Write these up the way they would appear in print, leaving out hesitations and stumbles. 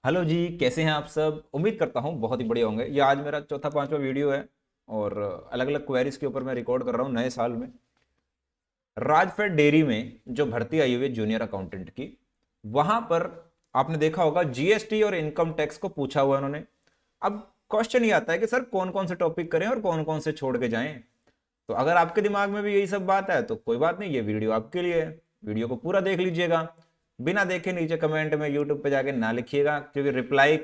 Hello जी, कैसे हैं आप सब। उम्मीद करता हूँ बहुत ही बढ़िया होंगे। ये आज मेरा चौथा पांचवा वीडियो है और अलग अलग क्वेरीज के ऊपर मैं रिकॉर्ड कर रहा हूँ नए साल में। राजफेड डेयरी में जो भर्ती आई हुई है जूनियर अकाउंटेंट की, वहां पर आपने देखा होगा जीएसटी और इनकम टैक्स को पूछा हुआ उन्होंने। अब क्वेश्चन ये आता है कि सर कौन कौन से टॉपिक करें और कौन कौन से छोड़ के जाएं। तो अगर आपके दिमाग में भी यही सब बात है तो कोई बात नहीं, ये वीडियो आपके लिए है। वीडियो को पूरा देख लीजिएगा, बिना देखे नीचे कमेंट में यूट्यूब पे जाके ना लिखिएगा, क्योंकि रिप्लाई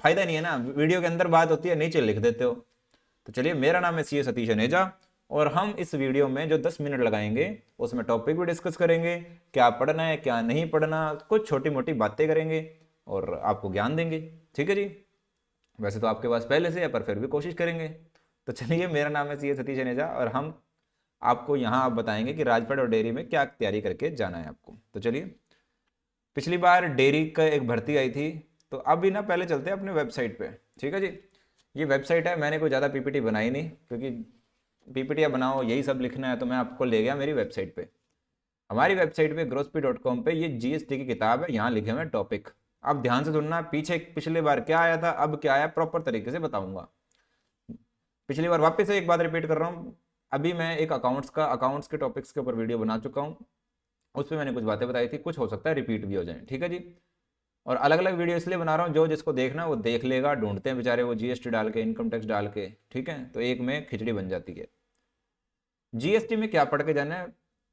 फायदा नहीं है ना। वीडियो के अंदर बात होती है, नीचे लिख देते हो। तो चलिए, मेरा नाम है सी सतीश अनेजा और हम इस वीडियो में जो 10 मिनट लगाएंगे उसमें टॉपिक भी डिस्कस करेंगे, क्या पढ़ना है क्या नहीं पढ़ना, कुछ छोटी मोटी बातें करेंगे और आपको ज्ञान देंगे। ठीक है जी। वैसे तो आपके पास पहले से है पर फिर भी कोशिश करेंगे। तो चलिए, मेरा नाम है सी सतीश अनेजा और हम आपको यहाँ आप बताएंगे कि राजपेट और डेयरी में क्या तैयारी करके जाना है आपको। तो चलिए, पिछली बार डेयरी का एक भर्ती आई थी, तो अभी ना पहले चलते हैं अपने वेबसाइट पे। ठीक है जी। ये वेबसाइट है, मैंने कोई ज़्यादा पीपीटी बनाई नहीं, क्योंकि पीपीटी बनाओ यही सब लिखना है, तो मैं आपको ले गया मेरी वेबसाइट पे। हमारी वेबसाइट पे ग्रोसपी.com पे ये जीएसटी की किताब है, यहाँ लिखे हुए टॉपिक। आप ध्यान से सुनना, पीछे पिछले बार क्या आया था अब क्या आया प्रॉपर तरीके से बताऊंगा। पिछली बार वापस से एक बात रिपीट कर रहा हूँ। अभी मैं एक अकाउंट्स के टॉपिक्स के ऊपर वीडियो बना चुका हूँ, उस पर मैंने कुछ बातें बताई थी, कुछ हो सकता है रिपीट भी हो जाए। ठीक है जी। और अलग अलग वीडियो इसलिए बना रहा हूँ, जो जिसको देखना वो देख लेगा। ढूंढते हैं बेचारे वो जीएसटी डाल के, इनकम टैक्स डाल के, ठीक है, तो एक में खिचड़ी बन जाती है। जीएसटी में क्या पढ़ के जाना है,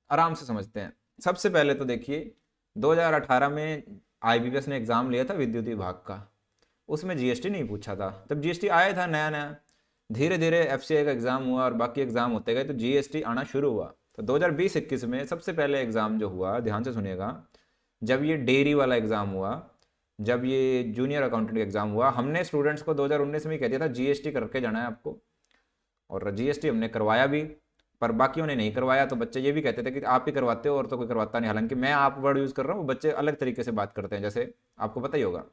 आराम से समझते हैं। सबसे पहले तो देखिए, 2018 में आईबीपीएस ने एग्जाम लिया था विद्युत विभाग का, उसमें जीएसटी नहीं पूछा था। तब जीएसटी आया था नया नया, धीरे धीरे एफसीआई का एग्जाम हुआ और बाकी एग्जाम होते गए तो जीएसटी आना शुरू हुआ। तो 2020-21 में सबसे पहले एग्जाम जो हुआ, ध्यान से सुनिएगा, जब ये डेयरी वाला एग्जाम हुआ, जब ये जूनियर अकाउंटेंट एग्जाम हुआ, हमने स्टूडेंट्स को 2019 में ही कह दिया था जीएसटी करके जाना है आपको, और जीएसटी हमने करवाया भी। पर बाकियों ने नहीं करवाया, तो बच्चे ये भी कहते थे कि आप ही करवाते हो और तो कोई करवाता नहीं। हालांकि मैं आप वर्ड यूज़ कर रहा हूँ, बच्चे अलग तरीके से बात करते हैं, जैसे आपको पता ही होगा।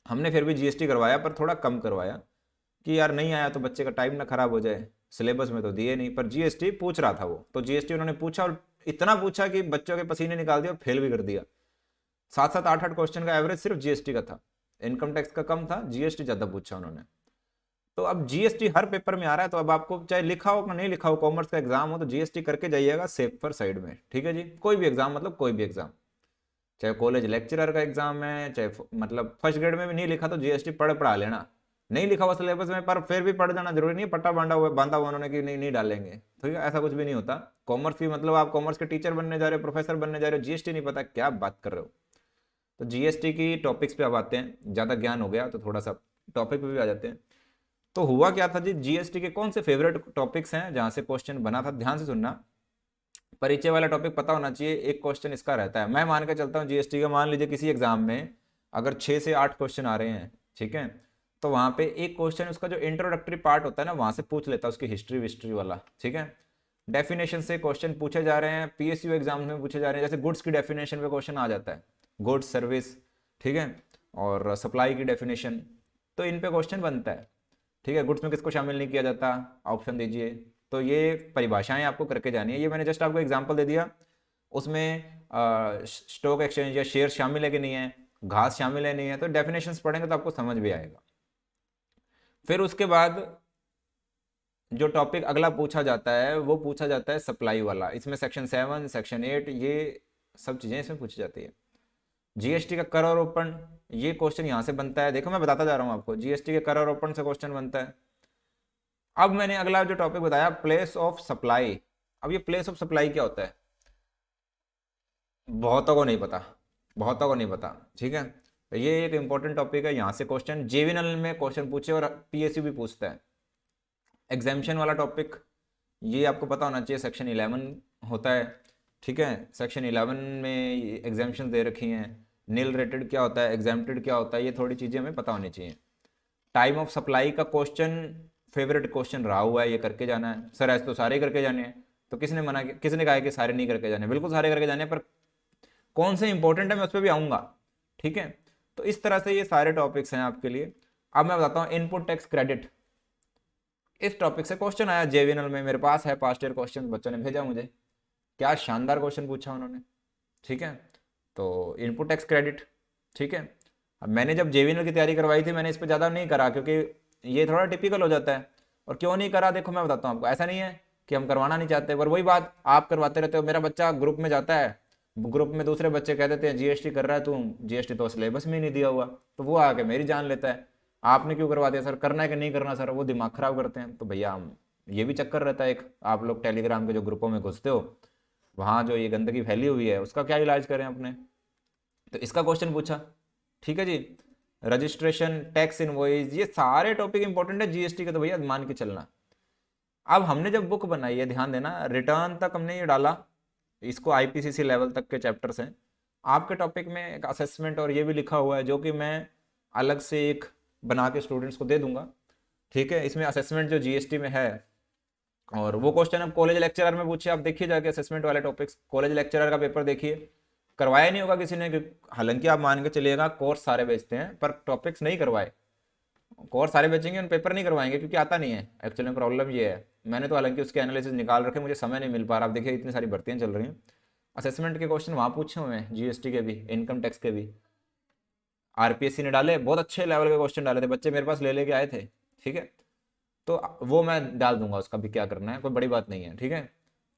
हमने फिर भी जीएसटी करवाया पर थोड़ा कम करवाया, कि यार नहीं आया तो बच्चे का टाइम ना खराब हो जाए, सिलेबस में तो दिए नहीं। पर जीएसटी पूछ रहा था वो, तो जीएसटी उन्होंने पूछा और इतना पूछा कि बच्चों के पसीने निकाल दिया और फेल भी कर दिया। 7-7 8-8 क्वेश्चन का एवरेज सिर्फ जीएसटी का था, इनकम टैक्स का कम था, जीएसटी ज़्यादा पूछा उन्होंने। तो अब जीएसटी हर पेपर में आ रहा है, तो अब आपको चाहे लिखा हो या नहीं लिखा हो, कॉमर्स का एग्जाम हो तो जीएसटी करके जाइएगा सेफर साइड में। ठीक है जी। कोई भी एग्जाम, मतलब कोई भी एग्जाम, चाहे कॉलेज लेक्चरर का एग्जाम है, चाहे मतलब फर्स्ट ग्रेड में भी नहीं लिखा तो जीएसटी पढ़ा लेना। नहीं लिखा हुआ सिलेबस में पर फिर भी पढ़ जाना, जरूरी नहीं पट्टा बांधा हुआ उन्होंने कि नहीं नहीं डालेंगे, ठीक है, ऐसा कुछ भी नहीं होता। कॉमर्स भी, मतलब आप कॉमर्स के टीचर बनने जा रहे हो, प्रोफेसर बनने जा रहे हो, जीएसटी नहीं पता, क्या बात कर रहे हो। तो जीएसटी की टॉपिक्स पे अब आते हैं, ज़्यादा ज्ञान हो गया तो थोड़ा सा टॉपिक पे भी आ जाते हैं। तो हुआ क्या था जी, जीएसटी के कौन से फेवरेट टॉपिक्स हैं जहां से क्वेश्चन बना था, ध्यान से सुनना। परिचय वाला टॉपिक पता होना चाहिए, एक क्वेश्चन इसका रहता है। मैं मान के चलता हूँ जीएसटी का, मान लीजिए किसी एग्जाम में अगर 6 से 8 क्वेश्चन आ रहे हैं, ठीक है, तो वहां पे एक क्वेश्चन उसका जो इंट्रोडक्टरी पार्ट होता है ना, वहां से पूछ लेता है उसकी हिस्ट्री विस्ट्री वाला। ठीक है। डेफिनेशन से क्वेश्चन पूछे जा रहे हैं, पीएसयू एग्जाम में पूछे जा रहे हैं, जैसे गुड्स की डेफिनेशन पे क्वेश्चन आ जाता है, गुड्स सर्विस, ठीक है, और सप्लाई की डेफिनेशन, तो इन पे क्वेश्चन बनता है। ठीक है। गुड्स में किसको शामिल नहीं किया जाता, ऑप्शन दीजिए। तो ये परिभाषाएं आपको करके जानी है, ये मैंने जस्ट आपको एग्जांपल दे दिया। उसमें स्टॉक एक्सचेंज या शेयर शामिल है कि नहीं है, घास शामिल है नहीं है, तो डेफिनेशंस पढ़ेंगे तो आपको समझ भी आएगा। फिर उसके बाद जो टॉपिक अगला पूछा जाता है वो पूछा जाता है सप्लाई वाला। इसमें सेक्शन 7 सेक्शन 8 ये सब चीज़ें इसमें पूछी जाती है। जीएसटी का कर आरोपण, ये क्वेश्चन यहाँ से बनता है, देखो मैं बताता जा रहा हूँ आपको, जीएसटी के कर आरोपण से क्वेश्चन बनता है। अब मैंने अगला जो टॉपिक बताया, प्लेस ऑफ सप्लाई। अब ये प्लेस ऑफ सप्लाई क्या होता है, बहुतों को नहीं पता, बहुतों को नहीं पता। ठीक है। तो ये एक इंपॉर्टेंट टॉपिक है, यहाँ से क्वेश्चन जेवीएनएल में क्वेश्चन पूछे और पीएसयू भी पूछता है। एग्जामिशन वाला टॉपिक, ये आपको पता होना चाहिए, सेक्शन 11 होता है। ठीक है। सेक्शन 11 में एग्जामेशन दे रखी हैं। नील रेटेड क्या होता है, एग्जाम्प्टेड क्या होता है, ये थोड़ी चीज़ें हमें पता होनी चाहिए। टाइम ऑफ सप्लाई का क्वेश्चन फेवरेट क्वेश्चन रहा हुआ है, ये करके जाना है। सर ऐसे तो सारे करके जाने हैं, तो किसने मना किया, किसने कहा है कि सारे नहीं करके जाने, बिल्कुल सारे करके जाने हैं, पर कौन से इंपॉर्टेंट है मैं उस पर भी आऊँगा। ठीक है। तो इस तरह से ये सारे टॉपिक्स हैं आपके लिए। अब मैं बताता हूँ इनपुट टैक्स क्रेडिट, इस टॉपिक से क्वेश्चन आया जेवीएनएल में, मेरे पास है पास्ट ईयर क्वेश्चन, बच्चों ने भेजा मुझे, क्या शानदार क्वेश्चन पूछा उन्होंने। ठीक है। तो इनपुट टैक्स क्रेडिट, ठीक है, अब मैंने जब जेवीएनएल की तैयारी करवाई थी मैंने इस पर ज़्यादा नहीं करा, क्योंकि ये थोड़ा टिपिकल हो जाता है। और क्यों नहीं करा, देखो मैं बताता हूँ आपको। ऐसा नहीं है कि हम करवाना नहीं चाहते, पर वही बात, आप करवाते रहते हो। मेरा बच्चा ग्रुप में जाता है, ग्रुप में दूसरे बच्चे कह देते हैं जीएसटी कर रहा है तू, जीएसटी तो सिलेबस में ही नहीं दिया हुआ, तो वो आके मेरी जान लेता है, आपने क्यों करवा दिया सर, करना है कि नहीं करना सर, वो दिमाग खराब करते हैं। तो भैया हम, ये भी चक्कर रहता है एक, आप लोग टेलीग्राम के जो ग्रुपों में घुसते हो, वहाँ जो ये गंदगी फैली हुई है उसका क्या इलाज करें अपने। तो इसका क्वेश्चन पूछा, ठीक है जी। रजिस्ट्रेशन, टैक्स इनवॉइस, ये सारे टॉपिक इंपॉर्टेंट है जीएसटी के, तो भैया मान के चलना। अब हमने जब बुक बनाई है, ध्यान देना, रिटर्न तक हमने ये डाला, इसको आईपीसीसी लेवल तक के चैप्टर्स हैं। आपके टॉपिक में एक असेसमेंट और ये भी लिखा हुआ है, जो कि मैं अलग से एक बना के स्टूडेंट्स को दे दूंगा, ठीक है। इसमें असेसमेंट जो जीएसटी में है, और वो क्वेश्चन अब कॉलेज लेक्चरर में पूछिए, आप देखिए जाके असेसमेंट वाले टॉपिक्स, कॉलेज लेक्चरर का पेपर देखिए, करवाया नहीं होगा किसी ने, हालांकि आप मान के चलिएगा कोर्स सारे बेचते हैं पर टॉपिक्स नहीं करवाए। कोर्स सारे बेचेंगे उन पेपर नहीं करवाएंगे, क्योंकि आता नहीं है। एक्चुअली में प्रॉब्लम ये है, मैंने तो हालांकि उसके एनालिसिस निकाल रखे, मुझे समय नहीं मिल पा रहा। आप देखिए इतनी सारी भर्तियां चल रही हैं, असेसमेंट के क्वेश्चन वहाँ पूछे हुए हैं, जीएसटी के भी, इनकम टैक्स के भी। आरपीएससी ने डाले, बहुत अच्छे लेवल के क्वेश्चन डाले थे, बच्चे मेरे पास ले लेके आए थे, ठीक है। तो वो मैं डाल दूंगा, उसका भी क्या करना है, कोई बड़ी बात नहीं है, ठीक है।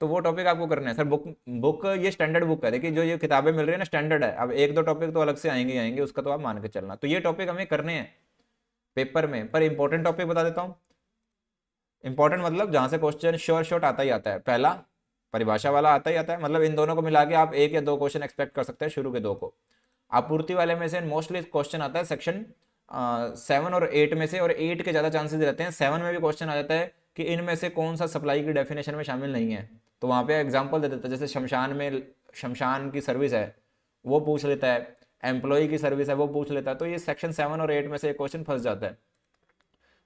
तो वो टॉपिक आपको करना है सर। बुक बुक ये स्टैंडर्ड बुक है, देखिए जो ये किताबें मिल रही है ना, स्टैंडर्ड है। अब एक दो टॉपिक तो अलग से आएंगे ही आएंगे, उसका तो आप मान के चलना। तो ये टॉपिक हमें करने हैं पेपर में, पर इंपॉर्टेंट टॉपिक बता देता हूँ। इंपॉर्टेंट मतलब जहाँ से क्वेश्चन श्योर शॉर्ट आता ही आता है। पहला परिभाषा वाला आता ही आता है, मतलब इन दोनों को मिला के आप एक या दो क्वेश्चन एक्सपेक्ट कर सकते हैं, शुरू के दो को। आपूर्ति वाले में से मोस्टली क्वेश्चन आता है सेक्शन 7 और 8 में से, और 8 के ज़्यादा चांसेस रहते हैं। 7 में भी क्वेश्चन आ जाता है कि इनमें से कौन सा सप्लाई की डेफिनेशन में शामिल नहीं है, तो वहाँ पे एग्जांपल दे देता है। जैसे शमशान में, शमशान की सर्विस है वो पूछ लेता है, एम्प्लॉय की सर्विस है वो पूछ लेता है, तो ये सेक्शन 7 और 8 में से एक क्वेश्चन फंस जाता है।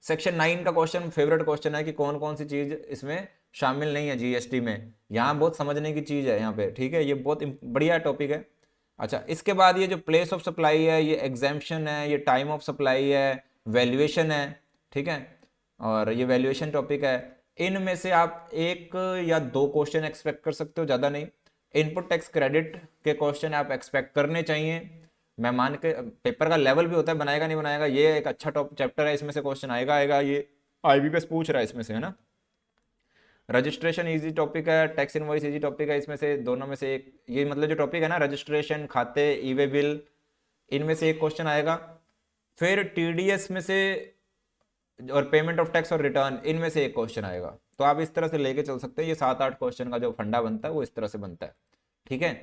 सेक्शन 9 का क्वेश्चन फेवरेट क्वेश्चन है कि कौन कौन सी चीज इसमें शामिल नहीं है जीएसटी में। यहाँ बहुत समझने की चीज है यहाँ पे, ठीक है, ये बहुत बढ़िया टॉपिक है। अच्छा, इसके बाद ये जो प्लेस ऑफ सप्लाई है, ये एग्जाम्पशन है, ये टाइम ऑफ सप्लाई है, वैल्यूएशन है, ठीक है, और ये वैल्यूएशन टॉपिक है। इनमें से आप एक या दो क्वेश्चन एक्सपेक्ट कर सकते हो, ज़्यादा नहीं। इनपुट टैक्स क्रेडिट के क्वेश्चन आप एक्सपेक्ट करने चाहिए। मैं मान के, पेपर का लेवल भी होता है, बनाएगा नहीं बनाएगा, ये एक अच्छा टॉप चैप्टर है, इसमें से क्वेश्चन आएगा आएगा, ये आईबीपीएस पूछ रहा है इसमें से, है ना। रजिस्ट्रेशन इजी टॉपिक है, टैक्स इनवॉइस इजी टॉपिक है, इसमें से दोनों में से एक, ये मतलब जो टॉपिक है ना, रजिस्ट्रेशन, खाते, ई वे बिल, इनमें से एक क्वेश्चन आएगा। फिर टीडीएस में से और पेमेंट ऑफ टैक्स और रिटर्न, इनमें से एक क्वेश्चन आएगा। तो आप इस तरह से लेके चल सकते हैं, ये 7-8 क्वेश्चन का जो फंडा बनता है वो इस तरह से बनता है, ठीक है।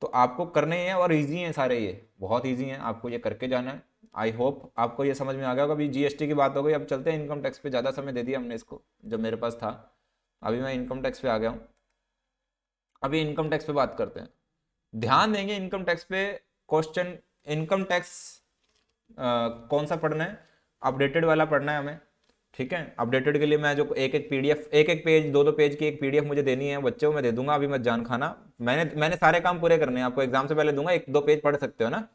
तो आपको करने हैं, और इजी हैं सारे, ये बहुत इजी हैं, आपको ये करके जाना है। आई होप आपको ये समझ में आ गया होगा। अभी जीएसटी की बात हो गई, अब चलते हैं इनकम टैक्स पे। ज़्यादा समय दे दिया हमने इसको जो मेरे पास था, अभी मैं इनकम टैक्स पे आ गया हूँ। अभी इनकम टैक्स पे बात करते हैं, ध्यान देंगे इनकम टैक्स पे। क्वेश्चन इनकम टैक्स कौन सा पढ़ना है, अपडेटेड वाला पढ़ना है हमें, ठीक है। अपडेटेड के लिए मैं जो एक एक पीडीएफ, एक एक पेज, दो दो पेज की एक पीडीएफ मुझे देनी है बच्चों को, मैं दे दूंगा, अभी मत जान खाना। मैंने सारे काम पूरे करने हैं, आपको एग्जाम से पहले दूंगा, एक दो पेज पढ़ सकते हो ना।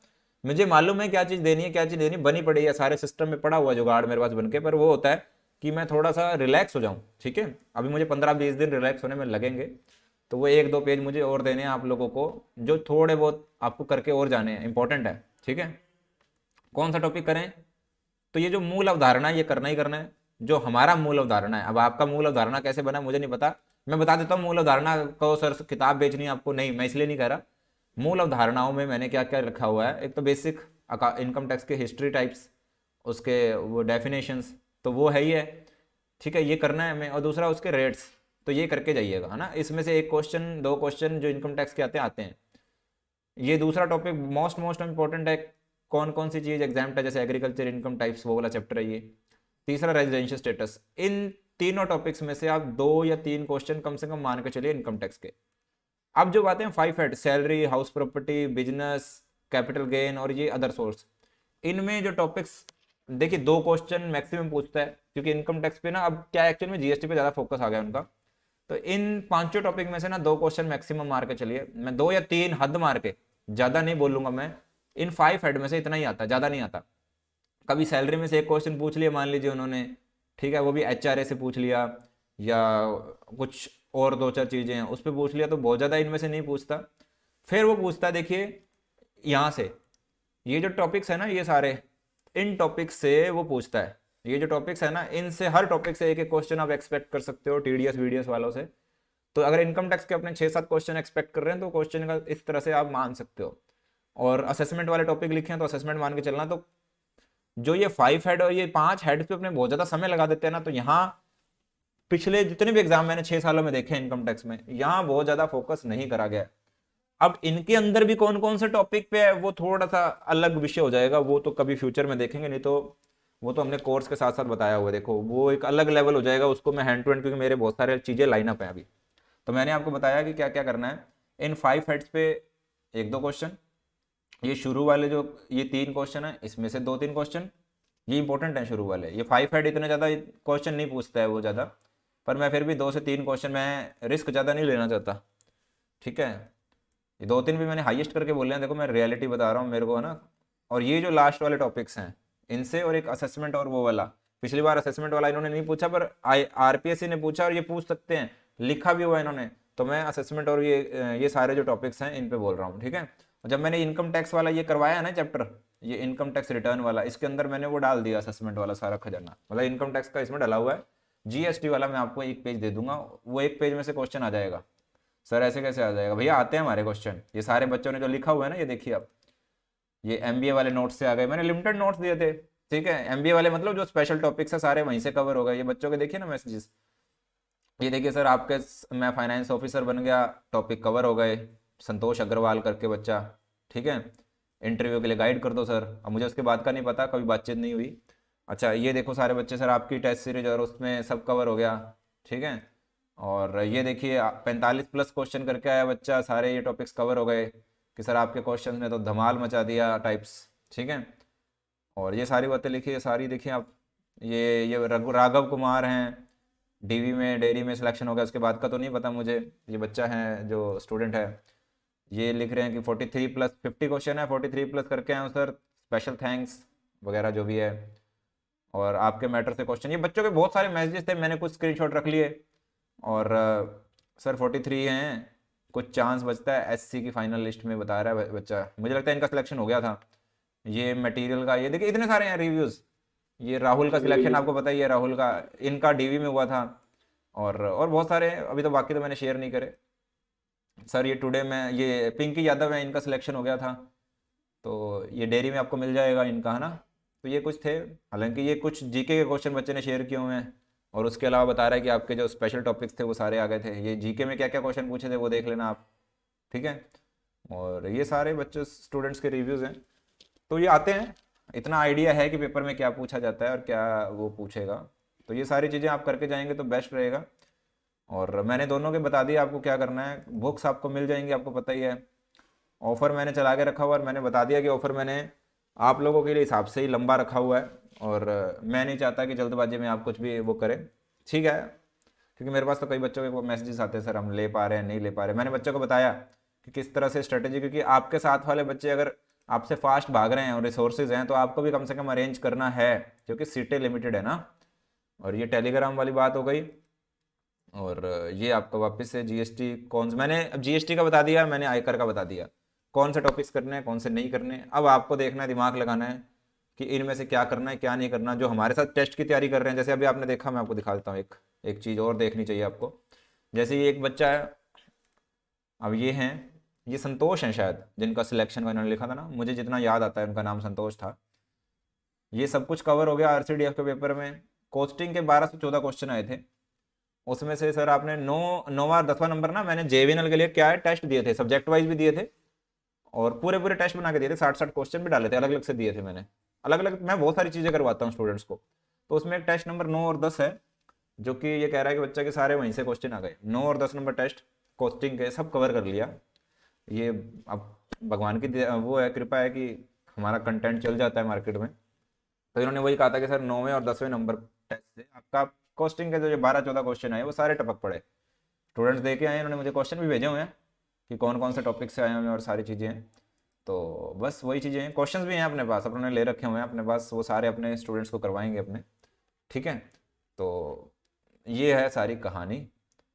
मुझे मालूम है क्या चीज़ देनी है, क्या चीज़ देनी बनी पड़ी है, सारे सिस्टम में पड़ा हुआ जुगाड़ मेरे पास बन के, पर वो होता है कि मैं थोड़ा सा रिलैक्स हो जाऊँ, ठीक है। अभी मुझे 15-20 दिन रिलैक्स होने में लगेंगे, तो वो एक दो पेज मुझे और देने हैं आप लोगों को, जो थोड़े बहुत आपको करके और जाने हैं, इंपॉर्टेंट है, ठीक है। कौन सा टॉपिक करें, तो ये जो मूल अवधारणा है ये करना ही करना है, जो हमारा मूल अवधारणा है। अब आपका मूल अवधारणा कैसे बना मुझे नहीं पता, मैं बता देता हूँ। मूल अवधारणा को सर किताब बेचनी है आपको, नहीं, मैं इसलिए नहीं कह रहा। मूल अवधारणाओं में मैंने क्या क्या रखा हुआ है, एक तो बेसिक इनकम टैक्स के हिस्ट्री टाइप्स, उसके वो डेफिनेशंस, तो वो है ही है, ठीक है, ये करना है हमें। और दूसरा उसके रेट्स, तो ये करके जाइएगा, है ना। इसमें से एक क्वेश्चन, दो क्वेश्चन जो इनकम टैक्स के आते हैं। ये दूसरा टॉपिक मोस्ट इंपॉर्टेंट है, कौन कौन सी चीज़ एग्जाम्प्ट है, जैसे एग्रीकल्चर इनकम टाइप्स, वो वाला चैप्टर है ये। तीसरा रेजिडेंशियल स्टेटस। इन तीनों टॉपिक्स में से आप 2 या 3 क्वेश्चन कम से कम मान के चलिए इनकम टैक्स के। अब जो बातें हैं 5 head, salary, house property, business, capital gain और ये अदर सोर्स, इनमें जो टॉपिक्स, देखिए 2 क्वेश्चन मैक्सिमम पूछता है, क्योंकि इनकम टैक्स पे ना अब क्या एक्चुअल में जीएसटी पे ज़्यादा फोकस आ गया उनका। तो इन 5 टॉपिक में से ना 2 क्वेश्चन मैक्सिमम मार के चलिए, मैं 2 या 3 हद मार के, ज़्यादा नहीं बोलूंगा मैं। इन 5 हेड में से इतना ही आता, ज़्यादा नहीं आता। कभी सैलरी में से एक क्वेश्चन पूछ लिया मान लीजिए उन्होंने, ठीक है, वो भी एचआरए से पूछ लिया, या कुछ और 2-4 चीज़ें हैं उस पर पूछ लिया, तो बहुत ज़्यादा इनमें से नहीं पूछता। फिर वो पूछता है, देखिए यहाँ से, ये जो टॉपिक्स है ना, ये सारे इन टॉपिक से वो पूछता है। ये जो टॉपिक्स है ना, इनसे हर टॉपिक से एक एक क्वेश्चन आप एक्सपेक्ट कर सकते हो टीडीएस वीडीएस वालों से। तो अगर इनकम टैक्स के अपने 6-7 क्वेश्चन एक्सपेक्ट कर रहे हैं तो क्वेश्चन का इस तरह से आप मान सकते हो। और असेसमेंट वाले टॉपिक लिखे हैं तो असेसमेंट मान के चलना। तो जो ये 5 हेड और ये 5 हेड पे अपने बहुत ज्यादा समय लगा देते हैं ना, तो यहाँ पिछले जितने भी एग्जाम मैंने 6 सालों में देखे हैं इनकम टैक्स में, यहाँ बहुत ज्यादा फोकस नहीं करा गया। अब इनके अंदर भी कौन कौन से टॉपिक पे है वो थोड़ा सा अलग विषय हो जाएगा, वो तो कभी फ्यूचर में देखेंगे, नहीं तो वो तो हमने कोर्स के साथ साथ बताया हुआ है। देखो वो एक अलग लेवल हो जाएगा, उसको मैं हैंड टू हैंड, क्योंकि मेरे बहुत सारे चीजें लाइन अप है अभी। तो मैंने आपको बताया कि क्या क्या करना है। इन 5 हेड्स पे 1-2 क्वेश्चन, ये शुरू वाले जो ये 3 क्वेश्चन है इसमें से 2-3 क्वेश्चन ये इंपॉर्टेंट है शुरू वाले। ये 5 हेड इतने ज़्यादा क्वेश्चन नहीं पूछता है वो ज़्यादा, पर मैं फिर भी 2 से 3 क्वेश्चन, मैं रिस्क ज़्यादा नहीं लेना चाहता, ठीक है। ये 2-3 भी मैंने हाईएस्ट करके बोले हैं, देखो मैं रियलिटी बता रहा हूँ मेरे को, है ना। और ये जो लास्ट वाले टॉपिक्स हैं इनसे, और एक असेसमेंट और वो वाला, पिछली बार असेसमेंट वाला इन्होंने नहीं पूछा पर आरपीएससी ने पूछा और ये पूछ सकते हैं, लिखा भी हुआ इन्होंने। तो मैं असेसमेंट और ये सारे जो टॉपिक्स हैं इन पे बोल रहा हूँ, ठीक है। और जब मैंने इनकम टैक्स वाला ये करवाया है ना चैप्टर, ये इनकम टैक्स रिटर्न वाला, इसके अंदर मैंने वो डाल दिया असेसमेंट वाला सारा खजाना, मतलब इनकम टैक्स का इसमें डाला हुआ है। जीएसटी वाला मैं आपको एक पेज दे दूंगा, वो एक पेज में से क्वेश्चन आ जाएगा। सर ऐसे कैसे आ जाएगा? भैया आते हैं हमारे क्वेश्चन, ये सारे बच्चों ने जो लिखा हुआ है ना, ये देखिए आप, ये एमबीए वाले नोट्स से आ गए, मैंने लिमिटेड नोट्स दिए थे, ठीक है। एमबीए वाले मतलब जो स्पेशल टॉपिक्स है सारे वहीं से कवर हो गए, ये बच्चों के देखिए ना मैसेजेस। ये देखिए सर आपके मैं फाइनेंस ऑफिसर बन गया, टॉपिक कवर हो गए, संतोष अग्रवाल करके बच्चा, ठीक है। इंटरव्यू के लिए गाइड कर दो सर। अब मुझे उसके बाद का नहीं पता, कभी बातचीत नहीं हुई। अच्छा ये देखो सारे बच्चे सर आपकी टेस्ट सीरीज और उसमें सब कवर हो गया, ठीक है। और ये देखिए 45+ क्वेश्चन करके आया बच्चा, सारे ये टॉपिक्स कवर हो गए कि सर आपके क्वेश्चन ने तो धमाल मचा दिया टाइप्स, ठीक है। और ये सारी बातें लिखिए, सारी देखिए आप। ये राघव कुमार हैं, डीवी में डेयरी में सिलेक्शन हो गया, उसके बाद का तो नहीं पता मुझे। ये बच्चा है जो स्टूडेंट है, ये लिख रहे हैं कि 43+50 क्वेश्चन है, 43+ करके हैं सर, स्पेशल थैंक्स वगैरह जो भी है। और आपके मैटर से क्वेश्चन, ये बच्चों के बहुत सारे मैसेजेस थे, मैंने कुछ स्क्रीनशॉट रख लिए। और सर 43 हैं, कुछ चांस बचता है एससी की फाइनल लिस्ट में, बता रहा है बच्चा, मुझे लगता है इनका सिलेक्शन हो गया था। ये मटेरियल का, ये देखिए इतने सारे हैं रिव्यूज़। ये राहुल का सिलेक्शन आपको पता ही है, राहुल का इनका डीवी में हुआ था। और बहुत सारे हैं, अभी तो बाकी तो मैंने शेयर नहीं करे। सर ये टुडे में ये पिंकी यादव है, इनका सिलेक्शन हो गया था, तो ये डेयरी में आपको मिल जाएगा इनका, है ना। तो ये कुछ थे, हालांकि ये कुछ जीके के क्वेश्चन बच्चे ने शेयर किए हुए हैं। और उसके अलावा बता रहा है कि आपके जो स्पेशल टॉपिक्स थे वो सारे आ गए थे, ये जीके में क्या क्या क्वेश्चन पूछे थे वो देख लेना आप, ठीक है। और ये सारे बच्चे स्टूडेंट्स के रिव्यूज़ हैं। तो ये आते हैं, इतना आइडिया है कि पेपर में क्या पूछा जाता है और क्या वो पूछेगा। तो ये सारी चीज़ें आप करके जाएंगे तो बेस्ट रहेगा। और मैंने दोनों के बता दिया आपको क्या करना है, बुक्स आपको मिल जाएंगी, आपको पता ही है। ऑफ़र मैंने चला के रखा हुआ, और मैंने बता दिया कि ऑफ़र मैंने आप लोगों के लिए हिसाब से ही लंबा रखा हुआ है। और मैं नहीं चाहता कि जल्दबाजी में आप कुछ भी वो करें, ठीक है। क्योंकि मेरे पास तो कई बच्चों के मैसेजेस आते हैं, सर हम ले पा रहे हैं नहीं ले पा रहे। मैंने बच्चों को बताया कि किस तरह से स्ट्रेटेजी, क्योंकि आपके साथ वाले बच्चे अगर आपसे फास्ट भाग रहे हैं और रिसोर्सेज हैं तो आपको भी कम से कम अरेंज करना है, क्योंकि सीटें लिमिटेड है ना। और ये टेलीग्राम वाली बात हो गई। और ये आपका वापस से जीएसटी कौन, मैंने अब जीएसटी का बता दिया, मैंने आयकर का बता दिया, कौन से टॉपिक्स करने हैं कौन से नहीं करने। अब आपको देखना है, दिमाग लगाना है कि इनमें से क्या करना है क्या नहीं करना। जो हमारे साथ टेस्ट की तैयारी कर रहे हैं, जैसे अभी आपने देखा, मैं आपको दिखा देता हूँ, एक एक चीज़ और देखनी चाहिए आपको। जैसे ये एक बच्चा है, अब ये हैं, ये संतोष हैं शायद, जिनका सिलेक्शन का इन्होंने लिखा था ना, मुझे जितना याद आता है उनका नाम संतोष था। ये सब कुछ कवर हो गया आरसीडीएफ के पेपर में। कोस्टिंग के 12 से 14 क्वेश्चन आए थे, उसमें से सर आपने 9वां 10वां नंबर ना, मैंने जेवीएनएल के लिए क्या है टेस्ट दिए थे, सब्जेक्ट वाइज भी दिए थे और पूरे पूरे टेस्ट बना के दिए थे, 60-60 क्वेश्चन भी डाले थे, अलग अलग से दिए थे मैंने, अलग अलग। मैं बहुत सारी चीज़ें करवाता हूँ स्टूडेंट्स को, तो उसमें एक टेस्ट नंबर 9 और 10 है, जो कि ये कह रहा है कि बच्चा के सारे वहीं से क्वेश्चन आ गए। 9 और 10 नंबर टेस्ट कोस्टिंग के सब कवर कर लिया। ये अब भगवान की वो है, कृपा है कि हमारा कंटेंट चल जाता है मार्केट में। तो इन्होंने वही कहा था कि सर 9वें और 10वें नंबर टेस्ट से आपका कॉस्टिंग के जो 12-14 क्वेश्चन आए वो सारे टपक पड़े। स्टूडेंट्स दे के आए, इन्होंने मुझे क्वेश्चन भी भेजे हुए हैं कि कौन कौन से टॉपिक से आए हुए हैं और सारी चीज़ें हैं। तो बस वही चीज़ें हैं, क्वेश्चंस भी हैं अपने पास, अपने ले रखे हुए हैं अपने पास, वो सारे अपने स्टूडेंट्स को करवाएंगे अपने, ठीक है। तो ये है सारी कहानी।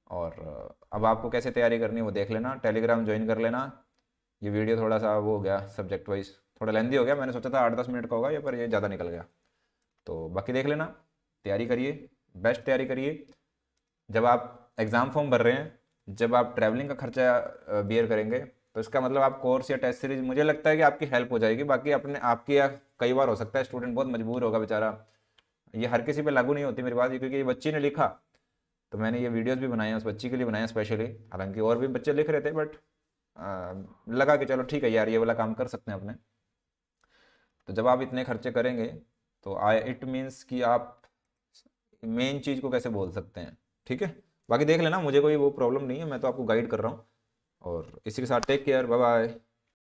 और अब आपको कैसे तैयारी करनी है वो देख लेना, टेलीग्राम ज्वाइन कर लेना। ये वीडियो थोड़ा सा वो हो गया सब्जेक्ट वाइज, थोड़ा लेंदी हो गया, मैंने सोचा था 8-10 मिनट का होगा या, पर ये ज़्यादा निकल गया। तो बाकी देख लेना, तैयारी करिए, बेस्ट तैयारी करिए। जब आप एग्ज़ाम फॉर्म भर रहे हैं, जब आप ट्रैवलिंग का खर्चा बियर करेंगे, तो इसका मतलब आप कोर्स या टेस्ट सीरीज, मुझे लगता है कि आपकी हेल्प हो जाएगी। बाकी अपने आपकी, या कई बार हो सकता है स्टूडेंट बहुत मजबूर होगा बेचारा, ये हर किसी पे लागू नहीं होती मेरी बात, क्योंकि ये बच्ची ने लिखा तो मैंने ये वीडियोस भी बनाए हैं, उस बच्ची के लिए बनाए हैं स्पेशली। हालांकि और भी बच्चे लिख रहे थे, बट लगा कि चलो ठीक है यार, ये वाला काम कर सकते हैं अपने। तो जब आप इतने खर्चे करेंगे, तो आई इट मीन्स कि आप मेन चीज़ को कैसे बोल सकते हैं, ठीक है। बाकी देख लेना, मुझे कोई वो प्रॉब्लम नहीं है, मैं तो आपको गाइड कर रहा हूँ। और इसी के साथ टेक केयर, बाय बाय।